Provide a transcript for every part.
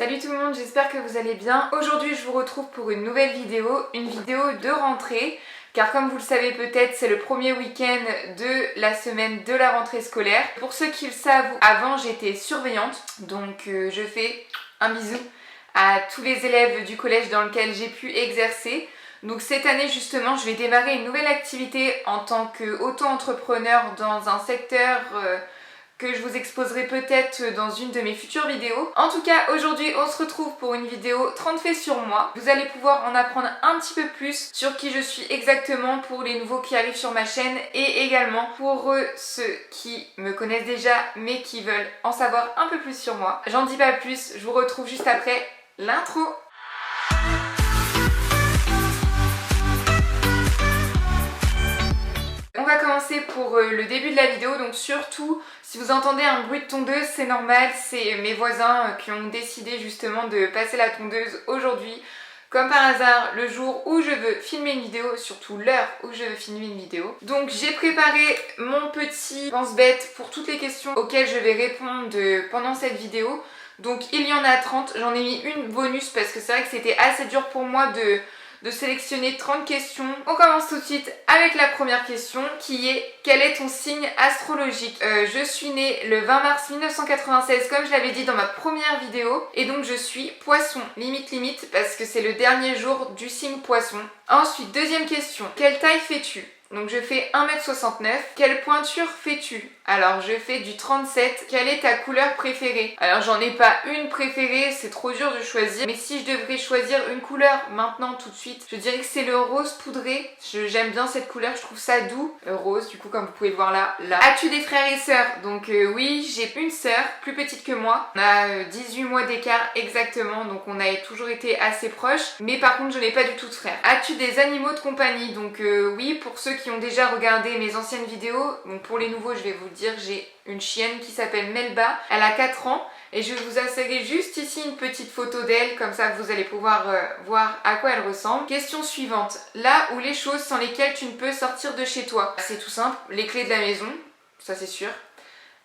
Salut tout le monde, j'espère que vous allez bien. Aujourd'hui je vous retrouve pour une nouvelle vidéo, une vidéo de rentrée. Car comme vous le savez peut-être, c'est le premier week-end de la semaine de la rentrée scolaire. Pour ceux qui le savent, avant j'étais surveillante, donc je fais un bisou à tous les élèves du collège dans lequel j'ai pu exercer. Donc cette année justement, je vais démarrer une nouvelle activité en tant qu'auto-entrepreneur dans un secteur que je vous exposerai peut-être dans une de mes futures vidéos. En tout cas, aujourd'hui, on se retrouve pour une vidéo 30 faits sur moi. Vous allez pouvoir en apprendre un petit peu plus sur qui je suis exactement pour les nouveaux qui arrivent sur ma chaîne et également pour ceux qui me connaissent déjà mais qui veulent en savoir un peu plus sur moi. J'en dis pas plus, je vous retrouve juste après l'intro. On va commencer pour le début de la vidéo, donc surtout si vous entendez un bruit de tondeuse, c'est normal, c'est mes voisins qui ont décidé justement de passer la tondeuse aujourd'hui. Comme par hasard, le jour où je veux filmer une vidéo, surtout l'heure où je veux filmer une vidéo. Donc j'ai préparé mon petit pense-bête pour toutes les questions auxquelles je vais répondre pendant cette vidéo. Donc il y en a 30, j'en ai mis une bonus parce que c'est vrai que c'était assez dur pour moi de sélectionner 30 questions. On commence tout de suite avec la première question qui est: quel est ton signe astrologique? Je suis née le 20 mars 1996 comme je l'avais dit dans ma première vidéo et donc je suis poisson, limite parce que c'est le dernier jour du signe poisson. Ensuite, deuxième question, quelle taille fais-tu? Donc je fais 1m69. Quelle pointure fais-tu? Alors je fais du 37. Quelle est ta couleur préférée? Alors j'en ai pas une préférée, c'est trop dur de choisir. Mais si je devrais choisir une couleur maintenant tout de suite, je dirais que c'est le rose poudré. J'aime bien cette couleur, je trouve ça doux. Rose du coup comme vous pouvez le voir là. As-tu des frères et sœurs? Donc oui, j'ai une sœur plus petite que moi. On a 18 mois d'écart exactement, donc on a toujours été assez proches. Mais par contre je n'ai pas du tout de frères. As-tu des animaux de compagnie? Donc oui, pour ceux qui ont déjà regardé mes anciennes vidéos, donc pour les nouveaux je vais vous le dire, j'ai une chienne qui s'appelle Melba, elle a 4 ans et je vais vous insérer juste ici une petite photo d'elle, comme ça vous allez pouvoir voir à quoi elle ressemble. Question suivante, là où les choses sans lesquelles tu ne peux sortir de chez toi? C'est tout simple, les clés de la maison, ça c'est sûr.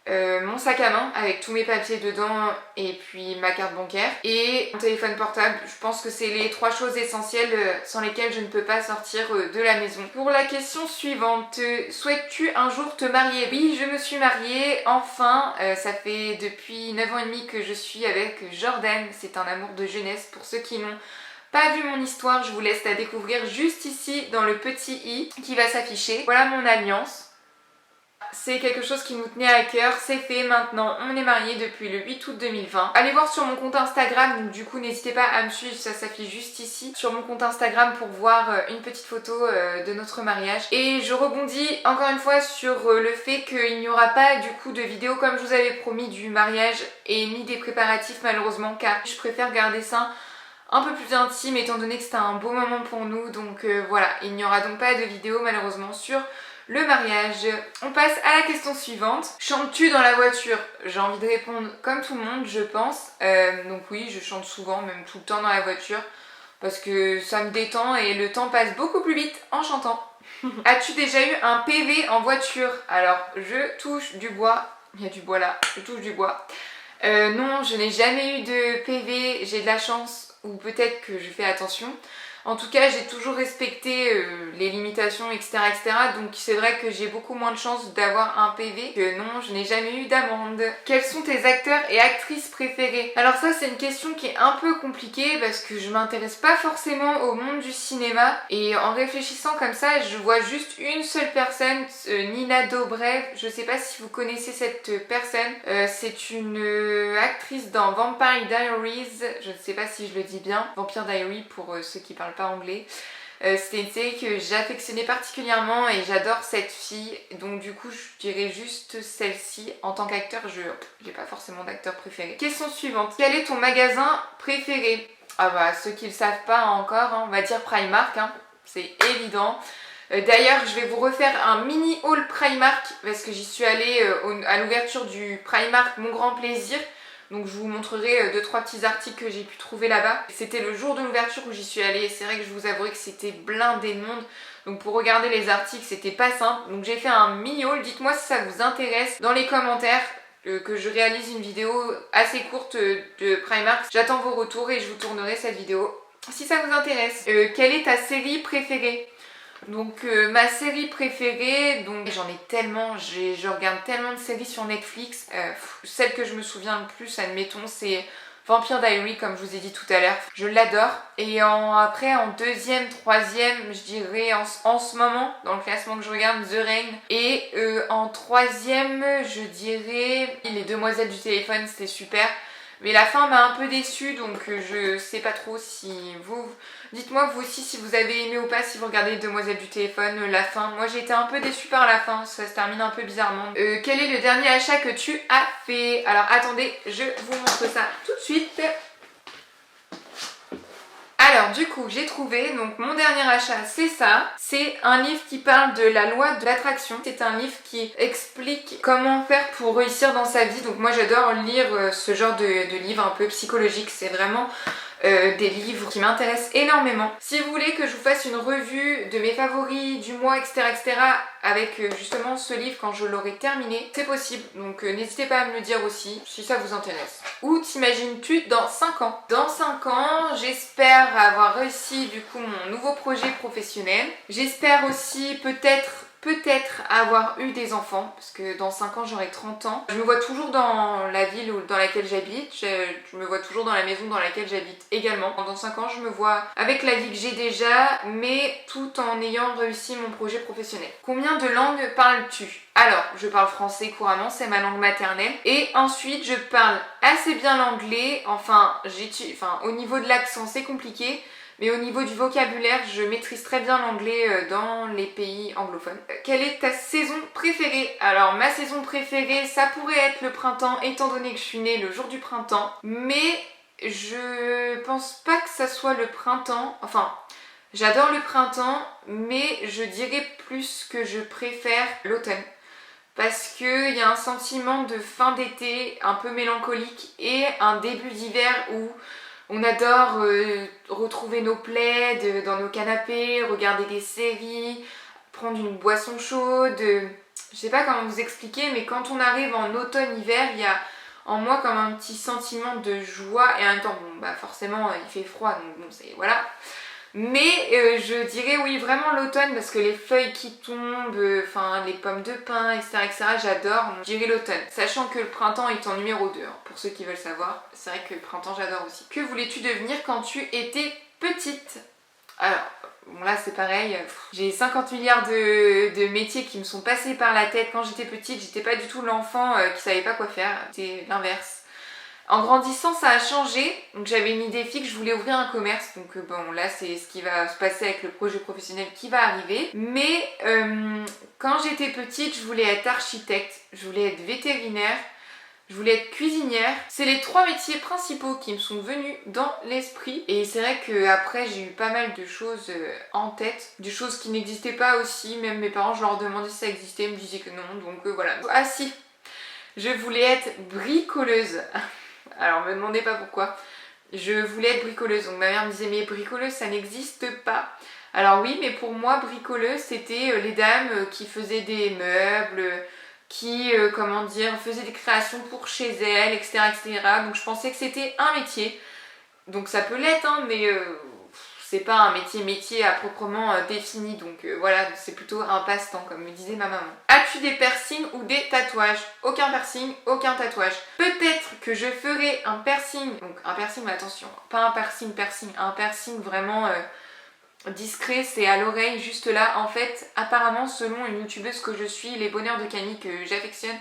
Mon sac à main avec tous mes papiers dedans et puis ma carte bancaire et mon téléphone portable. Je pense que c'est les 3 choses essentielles sans lesquelles je ne peux pas sortir de la maison. Pour la question suivante, souhaites-tu un jour te marier? Oui, je me suis mariée enfin, ça fait depuis 9 ans et demi que je suis avec Jordan. C'est un amour de jeunesse. Pour ceux qui n'ont pas vu mon histoire, je vous laisse la découvrir juste ici dans le petit i qui va s'afficher. Voilà mon alliance. C'est quelque chose qui nous tenait à cœur, c'est fait maintenant, on est mariés depuis le 8 août 2020. Allez voir sur mon compte Instagram, donc du coup n'hésitez pas à me suivre, ça s'affiche juste ici, sur mon compte Instagram pour voir une petite photo de notre mariage. Et je rebondis encore une fois sur le fait qu'il n'y aura pas du coup de vidéo comme je vous avais promis du mariage et ni des préparatifs malheureusement, car je préfère garder ça un peu plus intime étant donné que c'était un beau moment pour nous. Donc voilà, il n'y aura donc pas de vidéo malheureusement sur le mariage. On passe à la question suivante. Chantes-tu dans la voiture? J'ai envie de répondre comme tout le monde, je pense. Donc oui, je chante souvent, même tout le temps dans la voiture, parce que ça me détend et le temps passe beaucoup plus vite en chantant. As-tu déjà eu un PV en voiture? Alors, je touche du bois. Il y a du bois là, je touche du bois. Non, je n'ai jamais eu de PV, j'ai de la chance, ou peut-être que je fais attention. En tout cas, j'ai toujours respecté les limitations, etc., etc. Donc c'est vrai que j'ai beaucoup moins de chances d'avoir un PV que non, je n'ai jamais eu d'amende. Quels sont tes acteurs et actrices préférés? Alors ça, c'est une question qui est un peu compliquée parce que je m'intéresse pas forcément au monde du cinéma. Et en réfléchissant comme ça, je vois juste une seule personne, Nina Dobrev. Je sais pas si vous connaissez cette personne. C'est une actrice dans Vampire Diaries. Je ne sais pas si je le dis bien. Vampire Diaries pour ceux qui parlent pas anglais. C'était une série que j'affectionnais particulièrement et j'adore cette fille, donc du coup je dirais juste celle-ci. En tant qu'acteur, je n'ai pas forcément d'acteur préféré. Question suivante, quel est ton magasin préféré? Ah bah ceux qui le savent pas encore, hein, on va dire Primark, hein, c'est évident. D'ailleurs je vais vous refaire un mini haul Primark parce que j'y suis allée à l'ouverture du Primark Mon Grand Plaisir. Donc je vous montrerai 2-3 petits articles que j'ai pu trouver là-bas. C'était le jour de l'ouverture où j'y suis allée et c'est vrai que je vous avouerai que c'était blindé de monde. Donc pour regarder les articles, c'était pas simple. Donc j'ai fait un mini haul. Dites-moi si ça vous intéresse dans les commentaires. que je réalise une vidéo assez courte de Primark. J'attends vos retours et je vous tournerai cette vidéo si ça vous intéresse. Quelle est ta série préférée? Donc ma série préférée, donc j'en ai tellement, je regarde tellement de séries sur Netflix. Celle que je me souviens le plus, admettons, c'est Vampire Diaries, comme je vous ai dit tout à l'heure. Je l'adore. Et après, en deuxième, troisième, je dirais en ce moment, dans le classement que je regarde, The Rain. Et en troisième, je dirais Les Demoiselles du téléphone, c'était super. Mais la fin m'a un peu déçue, donc je sais pas trop si vous... Dites-moi vous aussi si vous avez aimé ou pas, si vous regardez Les Demoiselles du téléphone, la fin. Moi j'ai été un peu déçue par la fin, ça se termine un peu bizarrement. Quel est le dernier achat que tu as fait? Alors attendez, je vous montre ça tout de suite. Alors du coup j'ai trouvé, donc mon dernier achat c'est ça, c'est un livre qui parle de la loi de l'attraction. C'est un livre qui explique comment faire pour réussir dans sa vie, donc moi j'adore lire ce genre de livre un peu psychologique, c'est vraiment des livres qui m'intéressent énormément. Si vous voulez que je vous fasse une revue de mes favoris du mois, etc. avec justement ce livre quand je l'aurai terminé, c'est possible. Donc n'hésitez pas à me le dire aussi si ça vous intéresse. Où t'imagines-tu dans 5 ans? Dans 5 ans, j'espère avoir réussi du coup mon nouveau projet professionnel. J'espère aussi peut-être avoir eu des enfants, parce que dans 5 ans j'aurai 30 ans. Je me vois toujours dans la ville dans laquelle j'habite, je me vois toujours dans la maison dans laquelle j'habite également. Dans 5 ans je me vois avec la vie que j'ai déjà, mais tout en ayant réussi mon projet professionnel. Combien de langues parles-tu? Alors, je parle français couramment, c'est ma langue maternelle. Et ensuite, je parle assez bien l'anglais. Enfin, au niveau de l'accent, c'est compliqué. Mais au niveau du vocabulaire, je maîtrise très bien l'anglais dans les pays anglophones. Quelle est ta saison préférée? Alors ma saison préférée, ça pourrait être le printemps, étant donné que je suis née le jour du printemps. Mais je pense pas que ça soit le printemps. Enfin, j'adore le printemps, mais je dirais plus que je préfère l'automne. Parce qu'il y a un sentiment de fin d'été un peu mélancolique et un début d'hiver où on adore retrouver nos plaids dans nos canapés, regarder des séries, prendre une boisson chaude. Je sais pas comment vous expliquer, mais quand on arrive en automne-hiver, il y a en moi comme un petit sentiment de joie et en même temps, bon, bah forcément il fait froid, donc bon, c'est voilà. Mais je dirais oui vraiment l'automne parce que les feuilles qui tombent, les pommes de pin, etc. j'adore, donc je dirais l'automne. Sachant que le printemps est en numéro 2, hein, pour ceux qui veulent savoir. C'est vrai que le printemps j'adore aussi. Que voulais-tu devenir quand tu étais petite? Alors, bon là c'est pareil, j'ai 50 milliards de métiers qui me sont passés par la tête. Quand j'étais petite, j'étais pas du tout l'enfant qui savait pas quoi faire, c'était l'inverse. En grandissant, ça a changé. Donc j'avais une idée fixe, je voulais ouvrir un commerce. Donc bon, là c'est ce qui va se passer avec le projet professionnel qui va arriver. Mais quand j'étais petite, je voulais être architecte, je voulais être vétérinaire, je voulais être cuisinière. C'est les 3 métiers principaux qui me sont venus dans l'esprit. Et c'est vrai qu'après j'ai eu pas mal de choses en tête, des choses qui n'existaient pas aussi. Même mes parents, je leur demandais si ça existait, ils me disaient que non. Donc voilà. Ah si, je voulais être bricoleuse. Alors me demandez pas pourquoi. Je voulais être bricoleuse. Donc ma mère me disait mais bricoleuse ça n'existe pas. Alors oui, mais pour moi bricoleuse c'était les dames qui faisaient des meubles, qui faisaient des créations pour chez elles, etc. Donc je pensais que c'était un métier. Donc ça peut l'être, hein, mais c'est pas un métier à proprement défini. Donc voilà, c'est plutôt un passe-temps comme me disait ma maman. As-tu des piercings ou des tatouages? Aucun piercing, aucun tatouage. Peut-être que je ferai un piercing, donc un piercing, mais attention, pas un piercing, un piercing vraiment discret, c'est à l'oreille juste là. En fait, apparemment, selon une youtubeuse que je suis, les bonheurs de Camille, que j'affectionne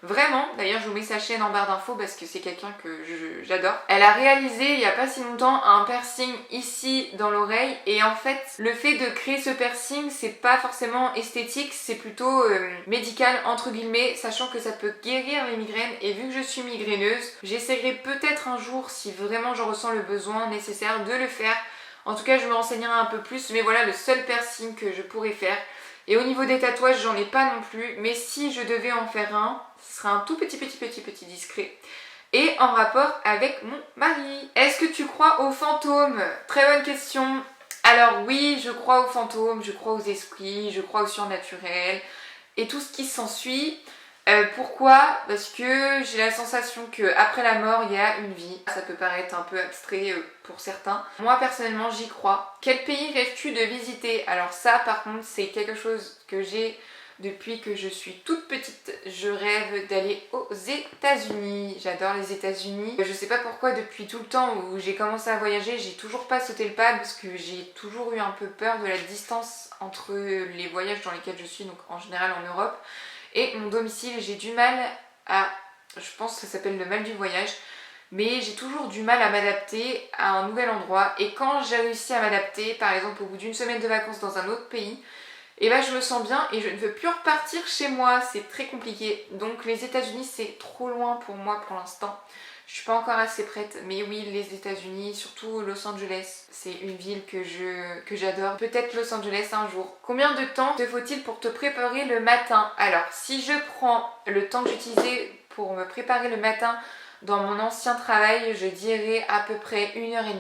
vraiment, d'ailleurs je vous mets sa chaîne en barre d'infos parce que c'est quelqu'un que j'adore. Elle a réalisé il n'y a pas si longtemps un piercing ici dans l'oreille et en fait le fait de créer ce piercing c'est pas forcément esthétique, c'est plutôt médical entre guillemets, sachant que ça peut guérir les migraines et vu que je suis migraineuse, j'essaierai peut-être un jour si vraiment j'en ressens le besoin nécessaire de le faire. En tout cas je me renseignerai un peu plus, mais voilà le seul piercing que je pourrais faire. Et au niveau des tatouages, j'en ai pas non plus, mais si je devais en faire un, ce serait un tout petit discret. Et en rapport avec mon mari. Est-ce que tu crois aux fantômes? Très bonne question. Alors oui, je crois aux fantômes, je crois aux esprits, je crois au surnaturel et tout ce qui s'ensuit. Pourquoi? Parce que j'ai la sensation qu'après la mort, il y a une vie. Ça peut paraître un peu abstrait pour certains. Moi, personnellement, j'y crois. Quel pays rêves-tu de visiter? Alors ça, par contre, c'est quelque chose que j'ai depuis que je suis toute petite. Je rêve d'aller aux États-Unis. J'adore les États-Unis. Je sais pas pourquoi, depuis tout le temps où j'ai commencé à voyager, j'ai toujours pas sauté le pas parce que j'ai toujours eu un peu peur de la distance entre les voyages dans lesquels je suis, donc en général en Europe, et mon domicile. J'ai du mal à, je pense que ça s'appelle le mal du voyage, mais j'ai toujours du mal à m'adapter à un nouvel endroit. Et quand j'ai réussi à m'adapter, par exemple au bout d'une semaine de vacances dans un autre pays, et bah je me sens bien et je ne veux plus repartir chez moi, c'est très compliqué. Donc les États-Unis c'est trop loin pour moi pour l'instant. Je suis pas encore assez prête, mais oui, les États-Unis, surtout Los Angeles, c'est une ville que j'adore. Peut-être Los Angeles un jour. Combien de temps te faut-il pour te préparer le matin? Alors, si je prends le temps que j'utilisais pour me préparer le matin dans mon ancien travail, je dirais à peu près 1h30.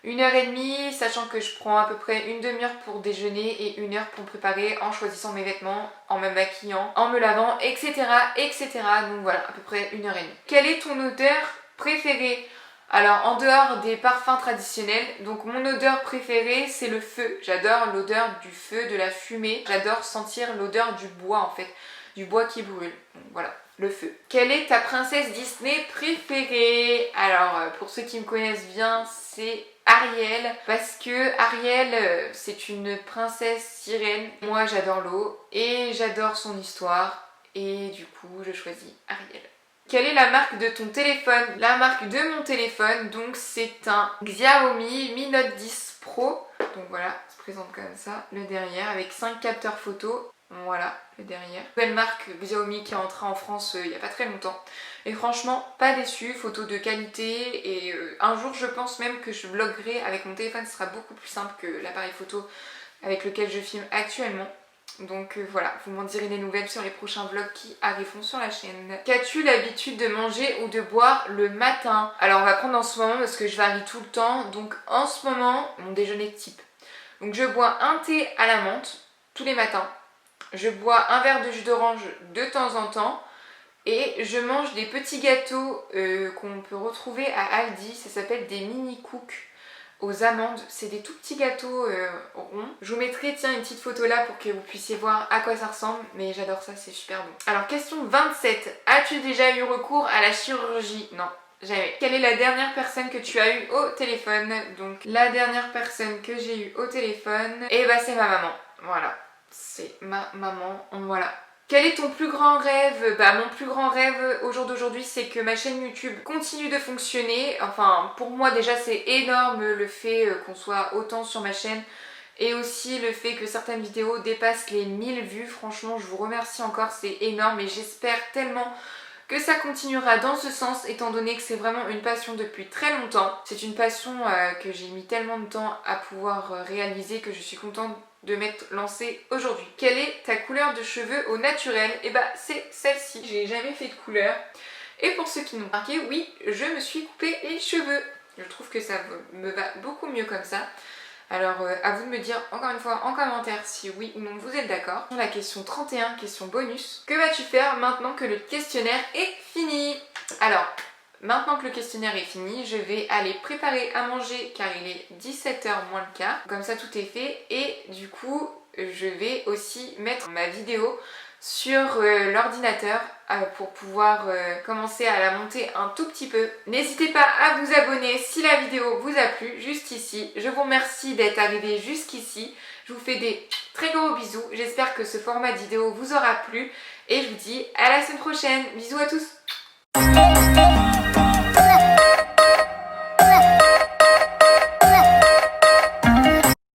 1h30, sachant que je prends à peu près une demi-heure pour déjeuner et 1 heure pour me préparer en choisissant mes vêtements, en me maquillant, en me lavant, etc. etc. Donc voilà, à peu près 1h30. Quelle est ton odeur préférée? Alors en dehors des parfums traditionnels, donc mon odeur préférée c'est le feu. J'adore l'odeur du feu, de la fumée. J'adore sentir l'odeur du bois en fait, du bois qui brûle. Donc voilà, le feu. Quelle est ta princesse Disney préférée? Alors pour ceux qui me connaissent bien, c'est Ariel, parce que Ariel c'est une princesse sirène. Moi j'adore l'eau et j'adore son histoire et du coup je choisis Ariel. Quelle est la marque de ton téléphone? La marque de mon téléphone, donc c'est un Xiaomi Mi Note 10 Pro. Donc voilà, ça se présente comme ça, le derrière, avec 5 capteurs photos. Voilà, le derrière. Nouvelle marque Xiaomi qui est entrée en France il n'y a pas très longtemps. Et franchement, pas déçue, photos de qualité. Et un jour, je pense même que je vloggerai avec mon téléphone. Ce sera beaucoup plus simple que l'appareil photo avec lequel je filme actuellement. Donc voilà, vous m'en direz des nouvelles sur les prochains vlogs qui arriveront sur la chaîne. Qu'as-tu l'habitude de manger ou de boire le matin? Alors on va prendre en ce moment parce que je varie tout le temps. Donc en ce moment, mon déjeuner type. Donc je bois un thé à la menthe tous les matins. Je bois un verre de jus d'orange de temps en temps. Et je mange des petits gâteaux qu'on peut retrouver à Aldi. Ça s'appelle des mini cooks aux amandes. C'est des tout petits gâteaux ronds. Je vous mettrai tiens une petite photo là pour que vous puissiez voir à quoi ça ressemble. Mais j'adore ça, c'est super bon. Alors question 27. As-tu déjà eu recours à la chirurgie? Non. Jamais. Quelle est la dernière personne que tu as eue au téléphone? Donc la dernière personne que j'ai eue au téléphone, et bah c'est ma maman. Voilà. C'est ma maman. Voilà. Quel est ton plus grand rêve? Bah mon plus grand rêve au jour d'aujourd'hui c'est que ma chaîne YouTube continue de fonctionner. Enfin pour moi déjà c'est énorme le fait qu'on soit autant sur ma chaîne. Et aussi le fait que certaines vidéos dépassent les 1000 vues. Franchement je vous remercie encore, c'est énorme et j'espère tellement que ça continuera dans ce sens étant donné que c'est vraiment une passion depuis très longtemps. C'est une passion que j'ai mis tellement de temps à pouvoir réaliser que je suis contente de m'être lancée aujourd'hui. Quelle est ta couleur de cheveux au naturel? Et bah c'est celle-ci, j'ai jamais fait de couleur. Et pour ceux qui n'ont pas remarqué, oui, je me suis coupé les cheveux. Je trouve que ça me va beaucoup mieux comme ça. Alors à vous de me dire encore une fois en commentaire si oui ou non vous êtes d'accord. La question 31, question bonus. Que vas-tu faire maintenant que le questionnaire est fini? Alors, maintenant que le questionnaire est fini, je vais aller préparer à manger car il est 17h moins le quart. Comme ça tout est fait et du coup je vais aussi mettre ma vidéo sur l'ordinateur pour pouvoir commencer à la monter un tout petit peu. N'hésitez pas à vous abonner si la vidéo vous a plu juste ici. Je vous remercie d'être arrivé jusqu'ici. Je vous fais des très gros bisous. J'espère que ce format de vidéo vous aura plu et je vous dis à la semaine prochaine. Bisous à tous.